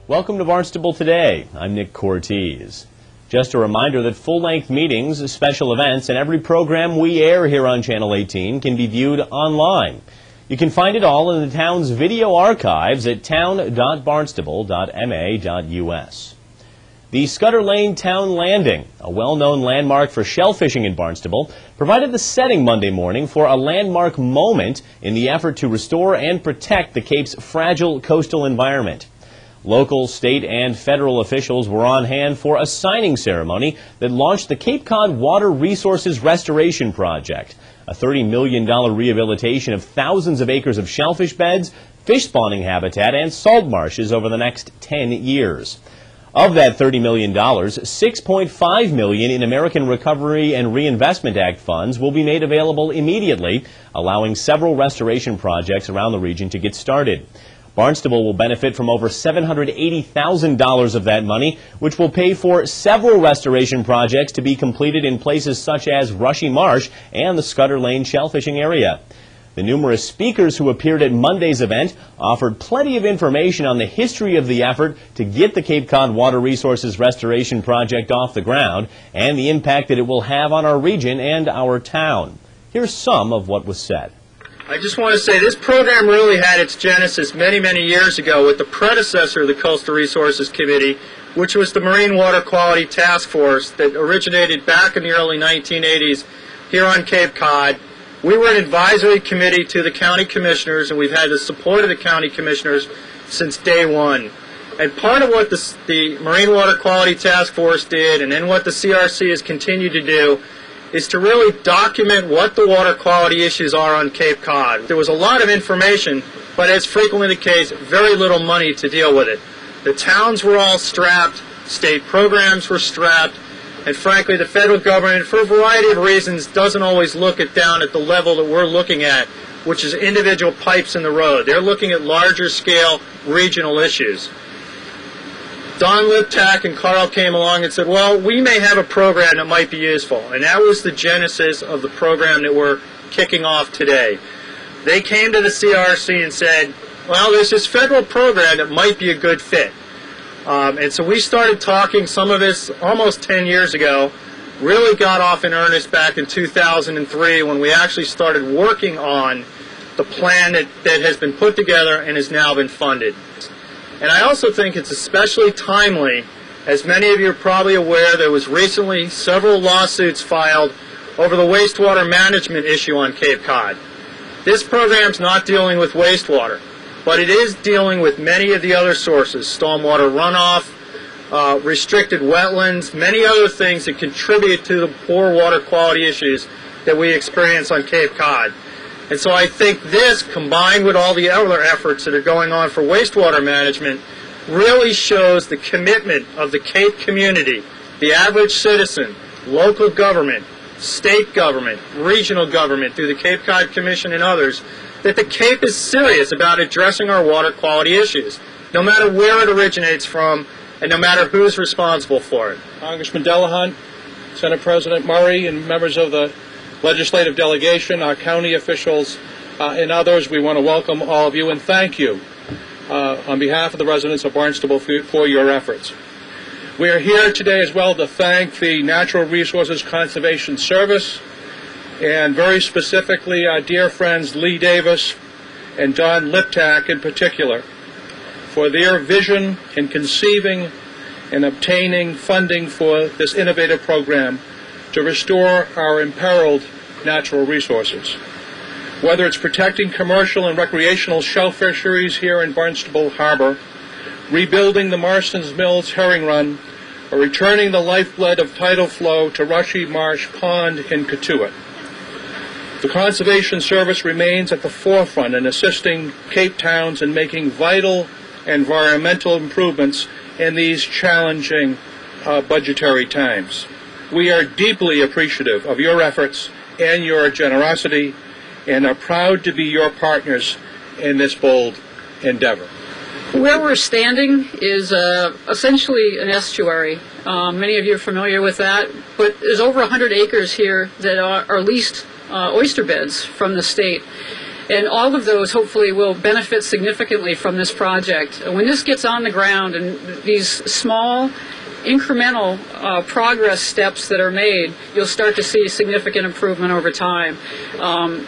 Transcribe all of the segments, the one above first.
Welcome to Barnstable Today. I'm Nick Cortez. Just a reminder that full-length meetings, special events, and every program we air here on Channel 18 can be viewed online. You can find it all in the town's video archives at town.barnstable.ma.us. The Scudder Lane Town Landing, a well-known landmark for shell fishing in Barnstable, provided the setting Monday morning for a landmark moment in the effort to restore and protect the Cape's fragile coastal environment. Local, state, and federal officials were on hand for a signing ceremony that launched the Cape Cod Water Resources Restoration Project, a $30 million rehabilitation of thousands of acres of shellfish beds, fish spawning habitat, and salt marshes over the next 10 years. Of that $30 million, $6.5 million in American Recovery and Reinvestment Act funds will be made available immediately, allowing several restoration projects around the region to get started. Barnstable will benefit from over $780,000 of that money, which will pay for several restoration projects to be completed in places such as Rushy Marsh and the Scudder Lane shellfishing area. The numerous speakers who appeared at Monday's event offered plenty of information on the history of the effort to get the Cape Cod Water Resources Restoration Project off the ground and the impact that it will have on our region and our town. Here's some of what was said. I just want to say this program really had its genesis many, many years ago with the predecessor of the Coastal Resources Committee, which was the Marine Water Quality Task Force that originated back in the early 1980s here on Cape Cod. We were an advisory committee to the county commissioners, and we've had the support of the county commissioners since day one. And part of what the Marine Water Quality Task Force did, and then what the CRC has continued to do, is to really document what the water quality issues are on Cape Cod. There was a lot of information, but as frequently the case, very little money to deal with it. The towns were all strapped, state programs were strapped, and frankly the federal government, for a variety of reasons, doesn't always look down at the level that we're looking at, which is individual pipes in the road. They're looking at larger scale regional issues. Don Liptak and Carl came along and said, well, we may have a program that might be useful. And that was the genesis of the program that we're kicking off today. They came to the CRC and said, well, there's this federal program that might be a good fit. And so we started talking, some of this almost 10 years ago, really got off in earnest back in 2003 when we actually started working on the plan that has been put together and has now been funded. And I also think it's especially timely, as many of you are probably aware, there was recently several lawsuits filed over the wastewater management issue on Cape Cod. This program's not dealing with wastewater, but it is dealing with many of the other sources, stormwater runoff, restricted wetlands, many other things that contribute to the poor water quality issues that we experience on Cape Cod. And so I think this, combined with all the other efforts that are going on for wastewater management, really shows the commitment of the Cape community, the average citizen, local government, state government, regional government, through the Cape Cod Commission and others, that the Cape is serious about addressing our water quality issues, no matter where it originates from and no matter who's responsible for it. Congressman Delahunt, Senate President Murray, and members of the legislative delegation, our county officials, and others, we want to welcome all of you and thank you on behalf of the residents of Barnstable for your efforts. We are here today as well to thank the Natural Resources Conservation Service and very specifically our dear friends Lee Davis and Don Liptak in particular for their vision in conceiving and obtaining funding for this innovative program to restore our imperiled natural resources. Whether it's protecting commercial and recreational shell fisheries here in Barnstable Harbor, rebuilding the Marston's Mills herring run, or returning the lifeblood of tidal flow to Rushy Marsh Pond in Cotuit. The Conservation Service remains at the forefront in assisting Cape towns in making vital environmental improvements in these challenging budgetary times. We are deeply appreciative of your efforts and your generosity and are proud to be your partners in this bold endeavor. Where we're standing is essentially an estuary. Many of you are familiar with that, but there's over 100 acres here that are leased oyster beds from the state. And all of those hopefully will benefit significantly from this project. When this gets on the ground and these small incremental progress steps that are made, you'll start to see significant improvement over time.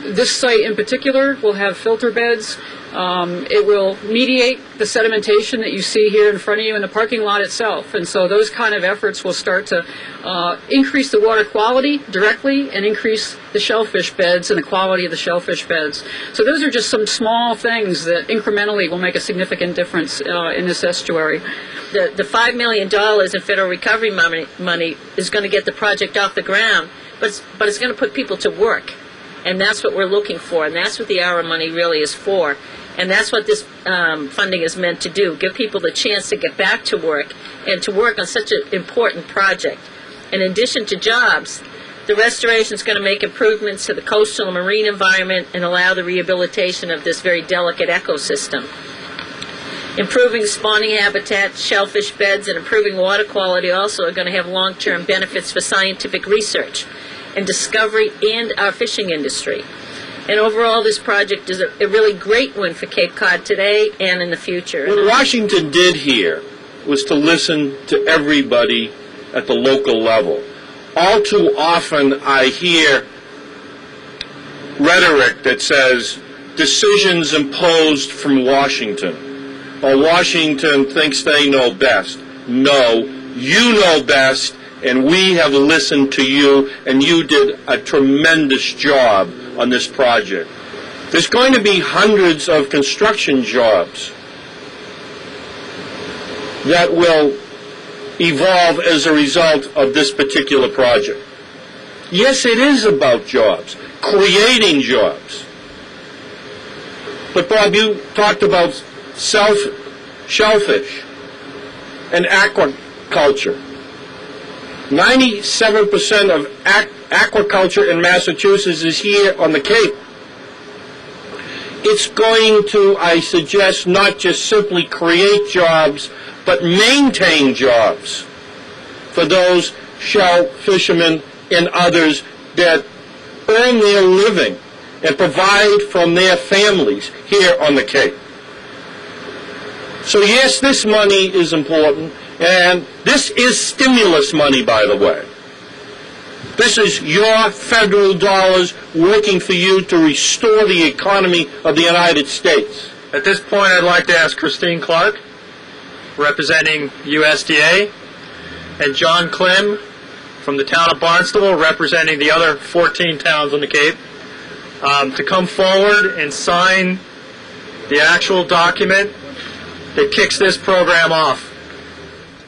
This site in particular will have filter beds. It will mediate the sedimentation that you see here in front of you in the parking lot itself. And so those kind of efforts will start to increase the water quality directly and increase the shellfish beds and the quality of the shellfish beds. So those are just some small things that incrementally will make a significant difference in this estuary. The $5 million in federal recovery money is going to get the project off the ground, but it's going to put people to work. And that's what we're looking for, and that's what the ARA money really is for. And that's what this funding is meant to do, give people the chance to get back to work and to work on such an important project. In addition to jobs, the restoration is going to make improvements to the coastal and marine environment and allow the rehabilitation of this very delicate ecosystem. Improving spawning habitat, shellfish beds, and improving water quality also are going to have long-term benefits for scientific research and discovery and our fishing industry. And overall, this project is a really great win for Cape Cod today and in the future. What Washington did here was to listen to everybody at the local level. All too often I hear rhetoric that says decisions imposed from Washington, or Washington thinks they know best. No, you know best, and we have listened to you, and you did a tremendous job on this project. There's going to be hundreds of construction jobs that will evolve as a result of this particular project. Yes, it is about jobs, creating jobs. But Bob, you talked about shellfish and aquaculture. 97% of aquaculture in Massachusetts is here on the Cape. It's going to, I suggest, not just simply create jobs, but maintain jobs for those shell fishermen and others that earn their living and provide from their families here on the Cape. So yes, this money is important, and this is stimulus money, by the way. This is your federal dollars working for you to restore the economy of the United States. At this point, I'd like to ask Christine Clark, representing USDA, and John Klim from the town of Barnstable, representing the other 14 towns on the Cape, to come forward and sign the actual document that kicks this program off.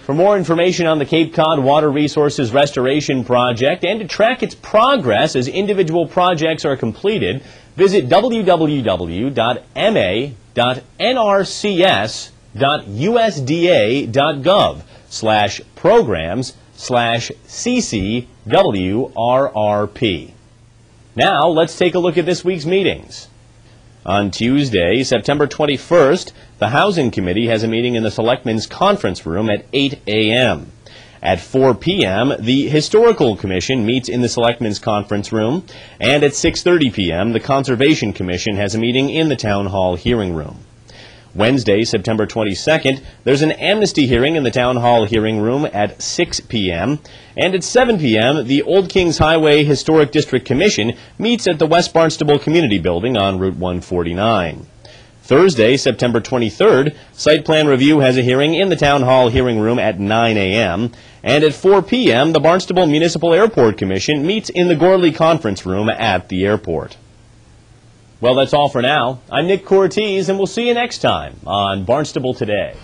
For more information on the Cape Cod Water Resources Restoration Project and to track its progress as individual projects are completed, visit www.ma.nrcs.usda.gov/programs/CCWRRP. Now, let's take a look at this week's meetings. On Tuesday, September 21st, the Housing Committee has a meeting in the Selectmen's Conference Room at 8 a.m. At 4 p.m., the Historical Commission meets in the Selectmen's Conference Room, and at 6:30 p.m., the Conservation Commission has a meeting in the Town Hall Hearing Room. Wednesday, September 22nd, there's an amnesty hearing in the Town Hall Hearing Room at 6 p.m., and at 7 p.m., the Old Kings Highway Historic District Commission meets at the West Barnstable Community Building on Route 149. Thursday, September 23rd, Site Plan Review has a hearing in the Town Hall Hearing Room at 9 a.m., and at 4 p.m., the Barnstable Municipal Airport Commission meets in the Gorley Conference Room at the airport. Well, that's all for now. I'm Nick Cortez, and we'll see you next time on Barnstable Today.